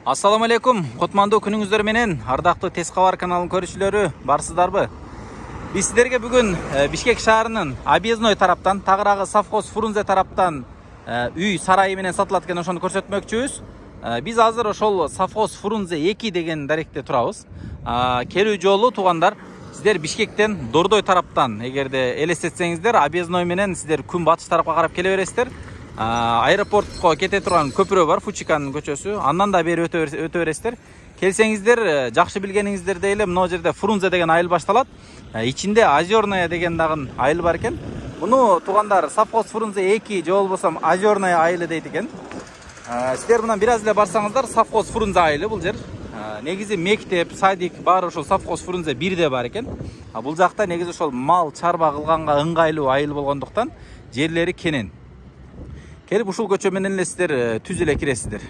Assalamu алейкум, кутмандуу күнүңүздөр менен ардактуу Тез кабар каналынын көрүүчүлөрү барсыздарбы? Биз сиздерге бүгүн Бишкек шаарынын Объездной тараптан, тагыраагы совхоз Фрунзе тараптан үй сарайы менен сатылат экен, ошону көрсөтмөкчүбүз. Биз азыр ошол совхоз Фрунзе 2 деген даректе турабыз. Келүү жолу туугандар, сиздер Бишкектен Дордой тараптан эгерде элестетсеңиздер, Объездной менен сиздер күн батыш тарапка карап келе бересиздер. Аэропортко кете турган көпүрө бар, Фучиканын көчөсү. Андан да бери өтө бересиздер. Келсеңиздер, жакшы билгениңиздердей эле мына жерде Фрунзе деген айыл башталат. Ичинде Озерная деген дагы айыл бар экен. Муну туугандар совхоз Фрунзе 2 же болбосо Озерная айылы дейт экен. Сиздер мындан бир аз эле барсаңыздар, совхоз Фрунзе айылы бул жер. Негизи мектеп, садик баары ошол совхоз Фрунзе 1де бар экен. Бул жакта негизи ошол мал чарба кылганга ыңгайлуу айыл болгондуктан жерлери кенен. Келип ушул көчө менен эле сиздер түз эле киресиздер.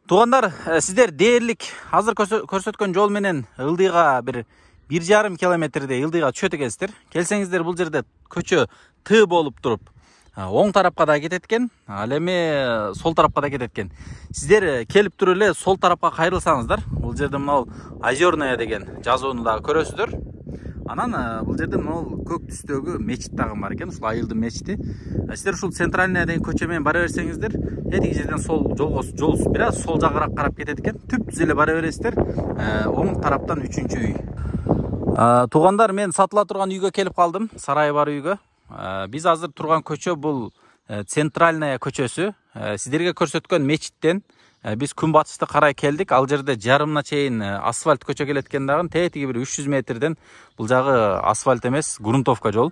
Туугандар, сиздер дээрлик азыр көрсөткөн жол менен ылдыйга бир 1,5 километрдей ылдыйга түшөт экенсиздер. Келсеңиздер, бул жерде көчө Т болуп туруп, оң тарапка да кетет экен, ал эми сол тарапка да кетет экен. Сиздер келип туруп эле сол тарапка кайрылсаңыздар, бул жерде мына Озерная деген жазууну дагы көрөсүздөр. Анан бул жерде мына көк түстөгү мечит дагы бар экен, ушул айылдын мечити. Сиздер ушул Центральная деген көчө менен бара берсеңиздер, этиги жерден сол жол бир аз сол жагыраак карап кетет экен. Түп-түз эле бара бересиздер. Оң тараптан 3-үчү үй. Туугандар, мен сатыла турган үйгө келип калдым, сарайы бар үйгө. Биз азыр турган көчө бул Центральная көчөсү. Сиздерге көрсөткөн мечиттен биз күн батышты карай келдик. Ал жерде жарымына чейин асфальт көчө келет экен дагы, тетиги бир 300 метрден бул жагы асфальт эмес, грунтовка жол.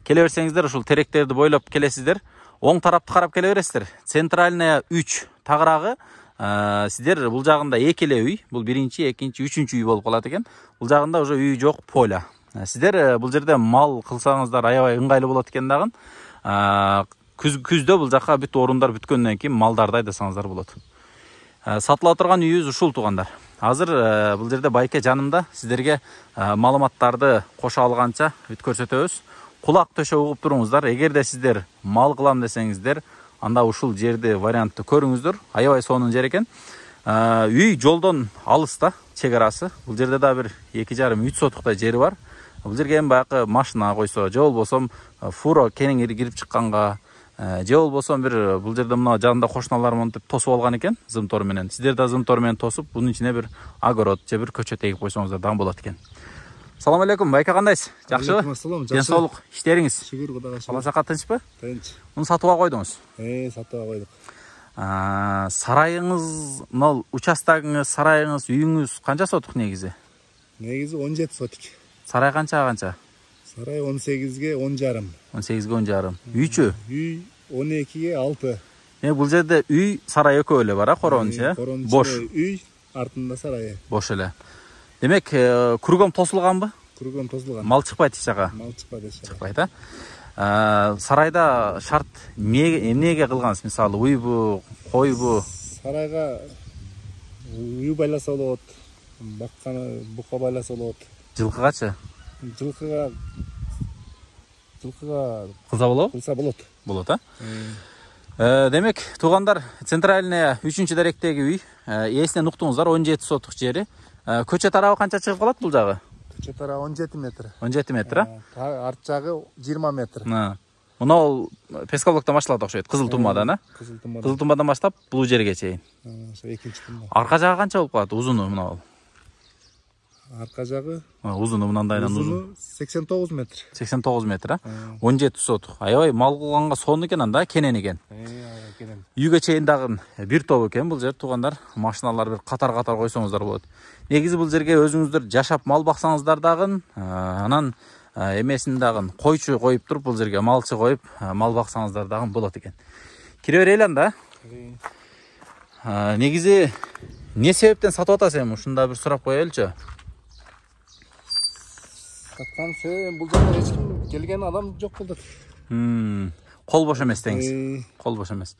Келе берсеңиздер, ушул теректерди бойлоп келесиздер. Оң тарапты карап келе бересиздер. Центральная 3 тагыраагы сиздер бул жагында 2 эле үй, бул биринчи, экинчи, үчүнчү үй болуп калат экен. Бул жагында уже үй жок, поля. Сиздер бул жерде мал кылсаңыздар аябай ыңгайлуу болот экен дагы. Күздө бул жакка бүт орундар бүткөндөн кийин малдарды айдасаңыздар болот. Сатыла турган үйүбүз ушул туугандар. Азыр бул жерде байке жанымда сиздерге маалыматтарды кошо алганча бүт көрсөтөбүз. Кулак төшө угуп туруңуздар. Эгерде сиздер мал кылам десеңиздер, анда ушул жерди вариантты көрүңүздөр. Аябай сонун жер экен. Үй жолдон алыста, чек арасы. Бул жерде да бир 2,5-3 сотуктай жери бар. Бул жерге эми баягы машина койсо, же болбосо фуро кенен кирип чыкканга, же болбосо бир бул жерде мына жанында кошуналар монтип тосуп алган экен зымтор менен. Сиздер да зымтор менен тосуп, бунун ичине бир огород же бир көчө тегип койсоңуздар дагы болот экен. Салам алейкум, байке кандайсыз? Жакшыбы? Ассалам, Ден соолук, иштериңиз? Шүгүр, Кудайга шүгүр. Бала чака тынчпы? Тынч. Муну сатууга койдуңуз? Сатууга койдук. Сарайыңыз, мына участогуңуз, сарайыңыз, үйүңүз канча сотук негизи? Негизи 17 сотик. Сарай канча? Сарай 18ге 10,5. 18ге 10,5. Үйчү? Үй 12ге 6. Бул жерде үй, сарай экөө эле бар, корончу, бош. Үй, артында сарайы. Бош эле. Демек, кругом тосулганбы? Кругом тосулган. Мал чыкпайт эч жака? Мал чыкпайт эч жака. Чыкпайт, Сарайда шарт эмнеге кылгансыз? Мисалы, уйбу, койбу? Сарайга үй байласа болот, бакканы бука байласа болот. Жылкыгачы? Жылкыга кылса болобу? кылса болот. Болот, Демек, туугандар, Центральная 3-чү даректеги үй. Эсинен уктуңуздар, 17 сотук жери. Көчө тарабы канча чыгып калат бул жагы? Көчө тарабы 17 метр. 17 метр, Арт жагы 20 метр. Мына Пескоблоктон башталат окшойт, Кызыл Тумбадан, Кызыл Тумбадан баштап бул жерге чейин. Ошо экинчи тумба. Арка жагы канча болуп калат? Узуну мына. Арка жагы узуну мындайдан узун. 89 метр. 89 метр, 17 сотук. Аябай мал кылганга сонун экен, анда кенен экен. Кенен. Үйгө чейин дагы бир топ экен бул жер, туугандар. Машиналар бир катар-катар койсоңуздар болот. Негизи бул жерге өзүңүздөр жашап мал баксаңыздар дагы, анан эмесин дагы койчу коюп туруп бул жерге малчы коюп мал баксаңыздар дагы болот экен. Кире берели анда. Негизи эмне себептен сатып атасыз эми? Ушунда бир сурап коелучу. Саткан себебим бул жерге эч ким келген адам жок болду. Кол бош эмес деңиз. Кол бош эмес.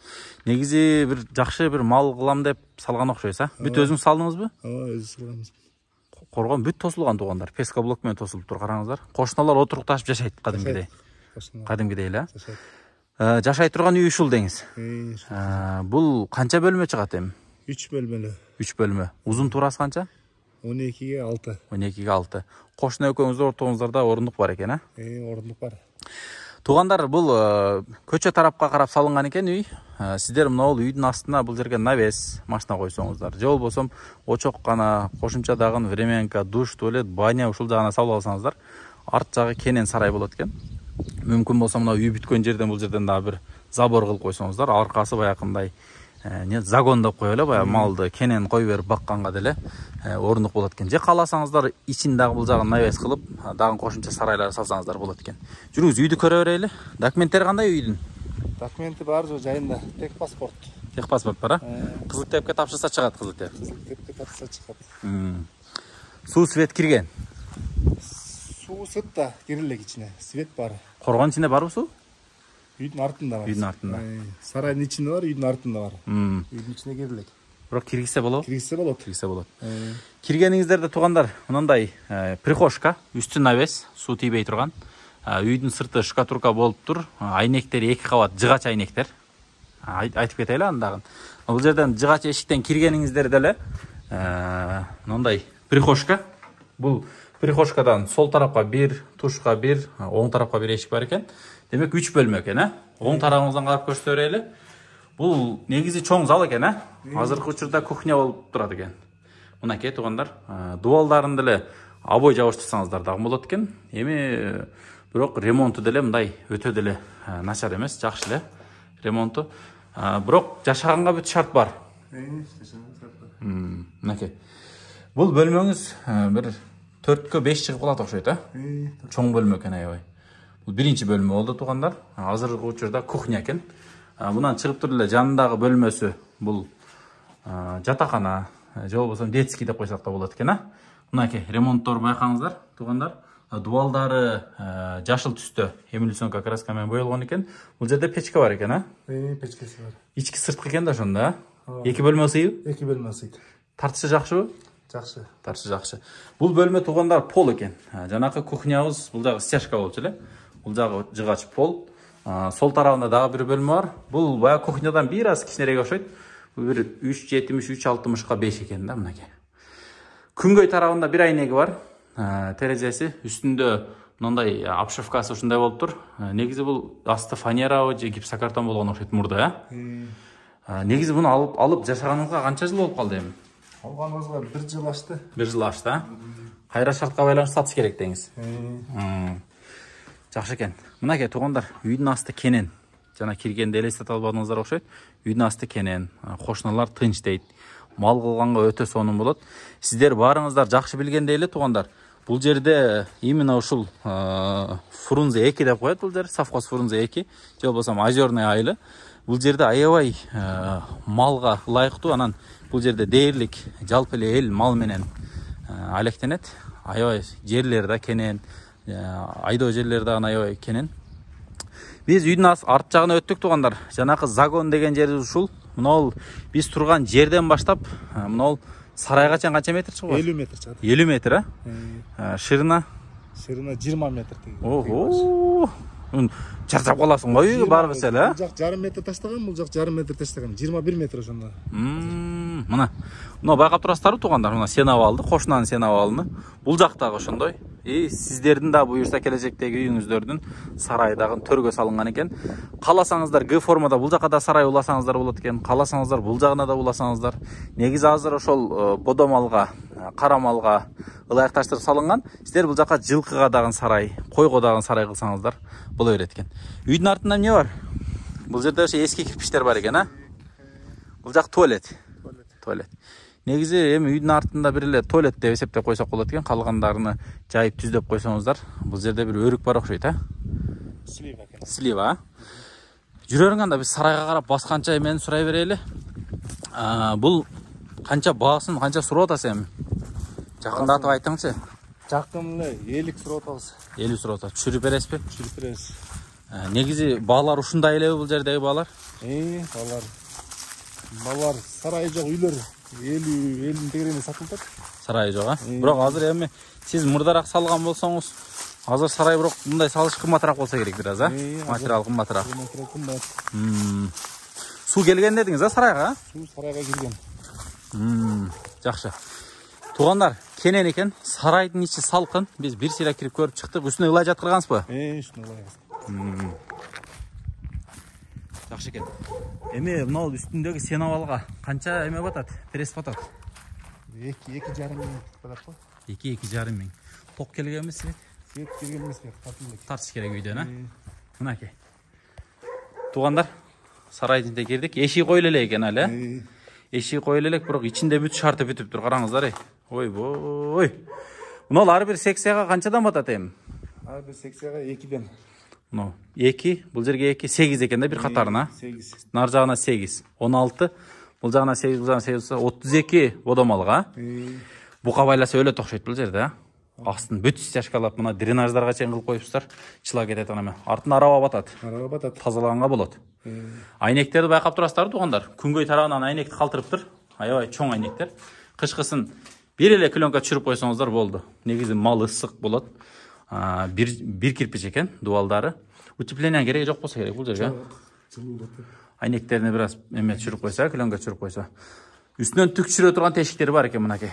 Негизи бир жакшы бир мал кылам деп салган окшойсуз, Бүт өзүңүз салдыңызбы? Өзү салганбыз. Коргон бүт тосулган туугандар. Пескоблок менен тосулуп тур, караңыздар. Кошуналар отурукташып жашайт кадимгидей. Кадимгидей эле. Жашай турган үй ушул деңиз. Бул канча бөлмө чыгат эми? 3 бөлмелі. 3 бөлме. Uzun турасы қанша? 12-ге 6. 12-ге 6. Қошына екеуіңіздің ортаңыздарда орындық бар екен, а? Орындық бар. Туғандар, бұл көче тарапқа қарап салынған екен үй. Сіздер мынау үйдің астына бұл жерге навес машина қойсаңыздар. Жол болсам очоқ қана, қошымша дағын временка, душ, туалет, баня ушыл жағына салып алсаңыздар, арт жағы кенен сарай болады екен. Мүмкін болса мынау үй бүткөн жерден бұл жерден да бір забор қылып қойсаңыздар, арқасы баяқындай загон деп қоялы, бая малды кенен қой беріп баққанға деле орындық болады екен. Же қаласаңыздар ичиндағы бұл жағын навес қылып, дағын қошымша сарайлар салсаңыздар болады екен. Жүріңіз, үйді көре берейлі. Документтері қандай үйдің? Документі бар жайында. Тек паспорт. Тек паспорт бар, а? Қызыл тепке тапшырса шығады, қызыл теп. Қызыл тепке тапшырса шығады. Су, свет кірген? Су сытта кирилек içine. Свет бар. Қорған ішінде бар су? Үйдің артында бар. Үйдің артында. Сарайдың içinde var, үйдің артында бар. Үйдің içine кирилек. Бірақ киргізсе болады? Киргізсе болады. Киргізсе болады. Киргеніңіздерді туғандар, мынандай прихожка, үсті навес, су тибей тұрған. Үйдің сырты шкатурка болып тұр. Айнектер 2 қабат жығач айнектер. Айтып кетейлі андағын. Бұл жерден жығач ешіктен киргеніңіздерді әлі мынандай прихожка. Бұл прихожкадан сол тарапқа бір, тушқа бір, оң тарапқа бір ешік бар екен. Демек 3 бөлме екен, оң тарапыңыздан қарап көрсөрейлі. Бұл негізі чоң зал екен, Азыркы учурда кухня болып тұрады екен. Мынакей туғандар, дуалдарын деле обой жабыштырсаңыздар дагы болот экен. Эми бирок ремонту деле мындай өтө деле начар эмес, жакшы эле ремонту. Бирок жашаганга бүт шарт бар. Мынакей. Бул бөлмөңүз бир 4-кө 5 чыгып калат окшойт, Чоң бөлмө экен аябай. Бул биринчи бөлмө болду туғандар. Азыркы учурда кухня экен. Bundan çıkıp turup эле жанындагы бөлмөсү бул жатакана, же болбосо детский деп койсок да болот экен, Мынакей ремонттор байкаңыздар, тугандар. Дуалдары жашыл түстө, эмилсионка краска менен боелгон экен. Бул жерде печка бар экен, Печкеси бар. Ички сырткы экен да ошондо, 2 бөлмө сыйбы? 2 бөлмө сыйт. Тартышы жакшыбы? Жакшы. Тартышы жакшы. Бул бөлмө тугандар пол экен. Жанакы кухнябыз, бул жагы стяжка болчу эле. Бул жагы жыгач пол. Сол тарабында дагы бир бөлмө бар. Бул бая кухнядан бир аз кичинерээк окшойт. Бул бир 3,70-3,60-га 5 экен да, мынакей. Күнгөй тарабында бир айнеги бар. Терезеси үстүндө мындай обшивкасы ушундай болуп тур. Негизи бул асты фанера же гипсокартон болгон окшойт мурда, Негизи буну алып жашаганыңызга канча жыл болуп калды эми? Алганыбызга 1 жыл ашты. 1 жыл ашты, Кайра шартка байланыштуу сатыш керек деңиз. Жакшы экен. Мынакей тугандар, үйдүн асты кенен. Жана киргенде элестете албадыңыздар окшойт. Үйдүн асты кенен, кошуналар тынч дейт. Мал кылганга өтө сонун болот. Сиздер баарыңыздар жакшы билгендей эле тугандар. Бул жерде именно ушул Фрунзе 2 деп коет бул жер, совхоз Фрунзе 2, же болбосо Озерный айылы. Бул жерде аябай малга ылайыктуу, анан бул жерде дээрлик жалпы эле эл мал менен алектенет. Аябай жерлер да кенен, айдоо жерлер да аябай кенен. Биз үйдүн арт жагына өттүк тугандар. Жанакы загон деген жери ушул. Мынау биз турган жерден баштап, мынау сарайга чейин канча метр чыгып? 50 метр чыгат. 50 метр, Ширина? Ширина 20 метр теги. Ого! Чарчап каласың го үйгө баргысы эле, Бул жак жарым метр таштаган, бул жак жарым метр таштаган. 21 метр ошондо. Мына байкап турасыздарбы тугандар? Мына сенабалды, кошунанын сенабалыны. Бул жактагы ошондой. Сиздердин да буюрса келечектеги үйүңүздөрдүн сарайы дагы төргө салынган экен. Кааласаңыздар Г формада бул жака да сарай уласаңыздар болот экен. Кааласаңыздар бул жагына да уласаңыздар. Негизи азыр ошол бодомалга, карамалга ылайыкташтырып салынган. Сиздер бул жака жылкыга дагы сарай, койго дагы сарай кылсаңыздар боло берет экен. Үйдүн артында эмне бар? Бул жерде ошо эски кирпичтер бар экен, Бул жак туалет. Туалет. Негизи эми үйдүн артында бир эле туалет деп эсептеп койсок болот экен. Калгандарыны жайып түздөп койсоңуздар, бул жерде бир өрүк бар окшойт, Слива экен. Слива. Жүрөрүң анда биз сарайга карап басканча эмени сурай берели. Бул канча баасын, канча сурап атасыз эми? Жакындатып айтыңчы. Жакын эле 50 сурап атабыз. 50 сурап атат. Түшүрүп бересизби? Түшүрүп беребиз. Негизи баалар ушундай элеби бул жердеги баалар? Балар сарайы жок үйлөр 50 тегерене сатылып атат. Сарайы жок, Бирок азыр эми сиз мурдараак салган болсоңуз, азыр сарай бирок мындай салыш кымбатыраак болсо керек бир аз, Материал кымбатыраак. Материал кымбат. Суу келген дедиңиз, сарайга? Суу сарайга кирген. Жақсы. Туғандар, кенен екен, сарайдың іші салқын. Біз бір сирек кіріп көріп шықтық. Үстіне ылай жатқырғансыз ба? Үстіне ылай. Жақсы екен. Эме, мынау үстіндегі сеновалға қанша эме батат? Пресс батат? 2,5 мың батат қой. 2,5 мың. Тоқ келген емес пе? Келген емес пе? Тартыш керек үйден, а? Мынаке. Туғандар, сарайдың кірдік. Еші қойлеле екен әлі. Еші қойлелек, бірақ içinde бүт шарты бүтіп тұр. Қараңыздар, ой бой. Мынау ары бір секцияға қаншадан батат ем? Ары бір секцияға 2-ден. Ну, 2, бұл жерге 2, 8 екен де бір қатарына. 8. Нар жағына 8, 16, бұл жағына 8, бұл жағына 8, 32 бодомалға. Бұқа байласа өлі тоқшайды бұл жерде. Астын бүт стяжкалап, мына дренаждарға чейін қылып қойыпсыздар. Чыла кетеді анаме. Артын араба батады. Араба батады. Тазаланға болады. Айнектерді байқап тұрасыздар туғандар. Күнгөй тарағынан айнекті қалтырып тұр. Аябай чоң айнектер. Қышқысын береле клёнка түсіріп қойсаңыздар болды. Негізі мал ыстық болады. Bir кирпич екен, дуалдары. Утепление керек жоқ болса керек бұл жерге. Айнектеріне біраз емет түсіріп қойса, клёнка түсіріп қойса. Үстінен түк түсіре тұрған тешіктері бар екен мұнаке.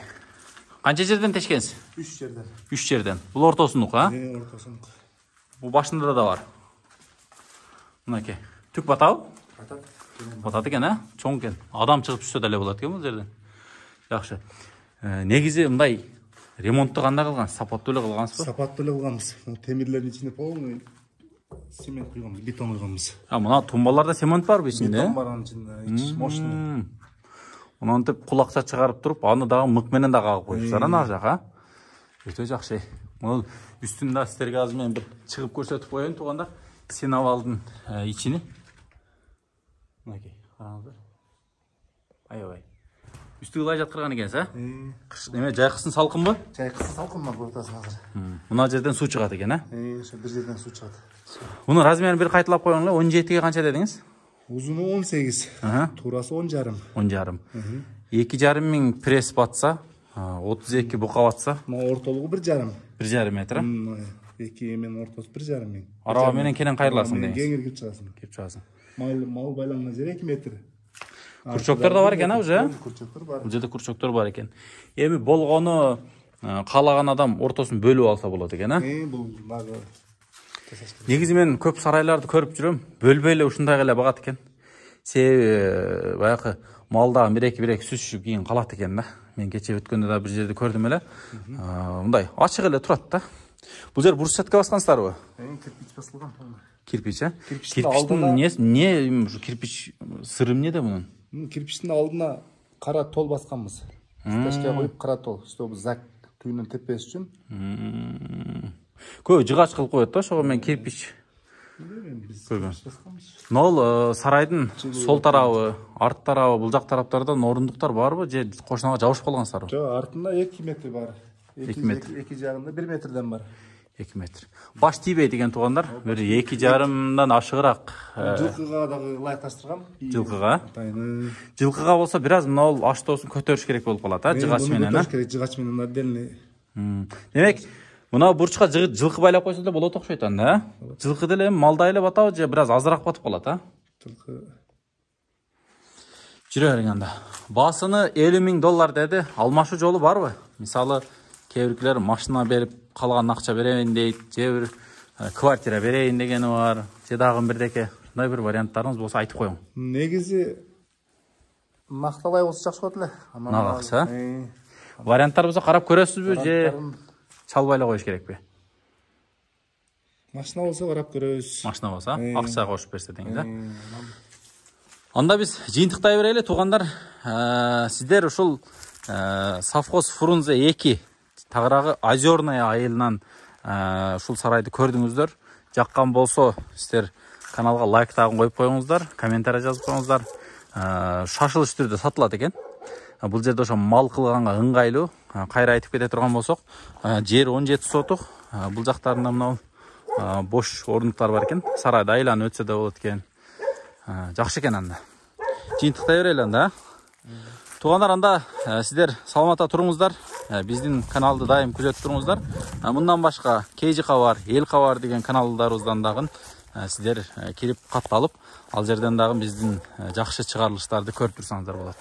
Қанша жерден тешкенсіз? 3 жерден. 3 жерден. Бұл ортосындық, а? Ортосындық. Бұл башында да бар. Мұнаке. Түк батау? Батады екен, а? Чоң екен. Адам шығып түссе дәле болады екен бұл жерден. Жақсы. Негізі мұндай ремонтты қанда қылған? Сапаттылы қылғансыз ба? Сапаттылы қылғанбыз. Темірлердің ішінде полный цемент құйғанбыз, бетон құйғанбыз. Мына тумбаларда цемент бар бе ішінде? Бетон бар ішінде, мощный. Мұнан тіп құлақша шығарып тұрып, аны дағы мұқменен де қағып қойыпсыздар, ана жақа. Өте жақсы. Бұл үстінде сіздерге азымен бір шығып көрсетіп қойын туғандар. Сеновалдың içini. Мұнакей, қараңыздар. Ай-ай. Үсті ылай жатқырған екенсіз, а? Неме, жайқысын салқын ба? Жайқысын салқын ба, ортасын қазір. Мұна жерден су шығады екен, а? Bir жерден су шығады. Бұның размерін бір қайтылап қойыңыз, 17-ге қанша дедіңіз? Uzunu 18, turası 10,5. 10,5. 2,5 мың пресс батса, 32 бұқа батса. Ортолығы 1,5. 1,5 метр. 2 мен ортасы 1,5 мың. Арава менен кенен қайырларсың дейіңіз. Кеңір кеп шығасың. Кеп шығасың. Мал байланған жер 2 метр. Күрчоктар да бар екен, уже? Күрчоктар бар. Бұл жерде күрчоктар бар екен. Емі болғаны қалаған адам ортасын бөліп алса болады екен, а? Бұл нағы... Негізі мен көп сарайларды көріп жүрем, бөлбейлі ұшындай қалай бағат екен. Себебі баяқы малдағы бір-екі сүз ішіп кейін қалады екен да. Мен кеше өткенде да бір жерде көрдім әлі. Мұндай ашық әлі тұрады да. Бұл жер бұрышсатқа басқансыздар ба? Кирпич басылған. Кирпич, а? Кирпичтің не кирпич сырым не де бұның? Кирпичтің алдына қара тол басқанбыз. Сташқа қойып қара тол. Чтобы зак түйінен теппес үшін. Көй жығаш қылып қойды да, шоғы мен кирпич көрген. Нол сарайдың сол тарауы, арт тарауы, бұл жақ тараптардан орындықтар бар ба? Қошынаға жауышып қалған сары? Жоқ, артында 2 метр бар. 2 жағында 1 метрден бар. 2 метр. Баш тибей деген туғандар, бір 2,5-дан ашығырақ. Жылқыға дағы лайықтастырған. Жылқыға? Жылқыға болса, біраз мынау аштосын көтеріш керек болып қалады, жығашменен. Жығашменен отдельный. Демек, мына бұрышқа жылқы байлап қойса да болады оқшайтан, да? Жылқы деле малдайлы батау, же біраз азырақ батып қалады, а? Жылқы. Жүрі әргенде. Басыны $50,000 деді, алмашы жолы бар ба? Мысалы, кейбіркілер машина беріп, қалған ақша берейін дейді, же бір квартира берейін дегені бар, же дағын бірдеке. Сондай бір варианттарыңыз болса айтып қойың. Негізі, нақталай осы жақсы қотылы. Нағақса? Варианттар болса қарап көресіз бі, же чалбайла қойыш керек бе? Машина болса қарап көресіз. Машина болса, ақша қошып берсе деңіз, Анда біз жиынтықтай берейлі, туғандар, сіздер ұшыл совхоз Фрунзе 2 тағырағы Озерная айылынан ұшыл сарайды көрдіңіздер. Жаққан болса, сіздер каналға лайк тағын қойып қойыңыздар, комментарий жазып қойыңыздар. Шашылыш түрде сатылады екен. Бұл жерде оша мал қылғанға ыңғайлы, қайра айтып кете тұрған болсақ, жер 17 сотық. Бұл жақтарында мынау бош орындықтар бар екен. Сарайды айланы өтсе де болады екен. Жақшы екен анда. Жиынтықтай берейлі анда. Туғандар анда сіздер саламатта тұрыңыздар. Біздің каналды дайым күзетіп тұрыңыздар. Мұндан башқа KG Хабар, Ел Хабар деген каналдарымыздан дағын сіздер келіп қатты алып, ал жерден дағын біздің жақсы шығарылыштарды көріп тұрсаңыздар болады.